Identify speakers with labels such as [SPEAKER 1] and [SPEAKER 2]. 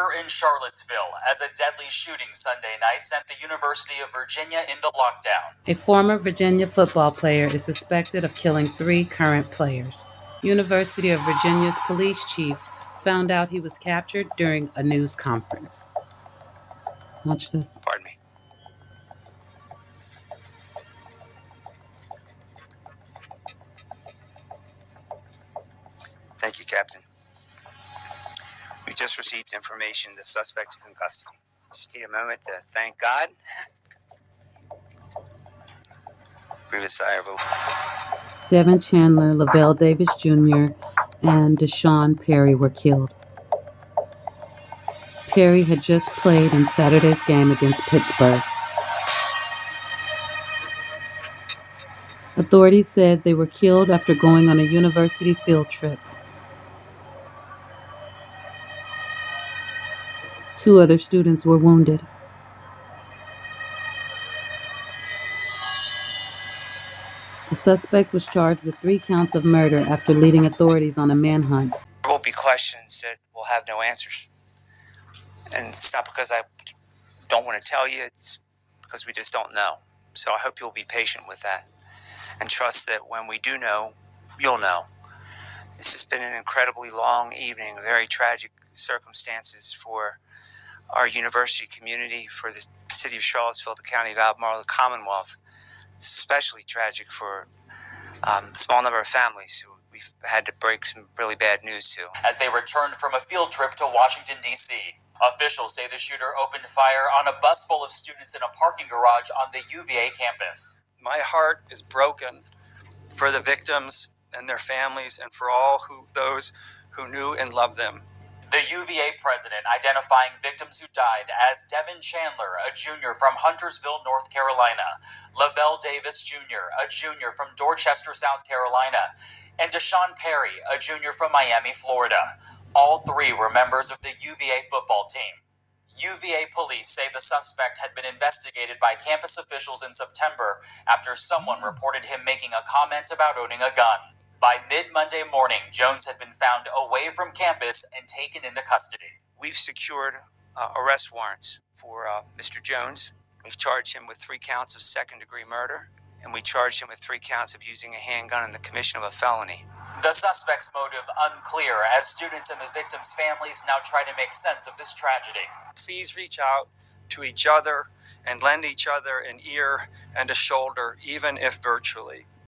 [SPEAKER 1] Fear in Charlottesville as a deadly shooting Sunday night sent the University of Virginia into lockdown.
[SPEAKER 2] A former Virginia football player is suspected of killing 3 current players. University of Virginia's police chief found out he was captured during a news conference. Watch this.
[SPEAKER 3] Pardon me. Thank you, Captain. We just received information the suspect is in custody. Just need a moment to thank God. Breathe a sigh of relief.
[SPEAKER 2] Devin Chandler, Lavelle Davis Jr., and Deshaun Perry were killed. Perry had just played in Saturday's game against Pittsburgh. Authorities said they were killed after going on a university field trip. 2 other students were wounded. The suspect was charged with 3 counts of murder after leading authorities on a manhunt.
[SPEAKER 3] There will be questions that will have no answers. And it's not because I don't want to tell you, it's because we just don't know. So I hope you'll be patient with that and trust that when we do know, you'll know. This has been an incredibly long evening, very tragic circumstances for our university community, for the city of Charlottesville, the county of Albemarle, the Commonwealth. It's especially tragic for a small number of families who we've had to break some really bad news to.
[SPEAKER 1] As they returned from a field trip to Washington, D.C., officials say the shooter opened fire on a bus full of students in a parking garage on the UVA campus.
[SPEAKER 4] My heart is broken for the victims and their families and for all those who knew and loved them.
[SPEAKER 1] The UVA president identifying victims who died as Devin Chandler, a junior from Huntersville, North Carolina, Lavelle Davis Jr., a junior from Dorchester, South Carolina, and Deshaun Perry, a junior from Miami, Florida. All 3 were members of the UVA football team. UVA police say the suspect had been investigated by campus officials in September after someone reported him making a comment about owning a gun. By mid-Monday morning, Jones had been found away from campus and taken into custody.
[SPEAKER 3] We've secured arrest warrants for Mr. Jones. We've charged him with 3 counts of second-degree murder, and we charged him with 3 counts of using a handgun in the commission of a felony.
[SPEAKER 1] The suspect's motive unclear as students and the victims' families now try to make sense of this tragedy.
[SPEAKER 4] Please reach out to each other and lend each other an ear and a shoulder, even if virtually.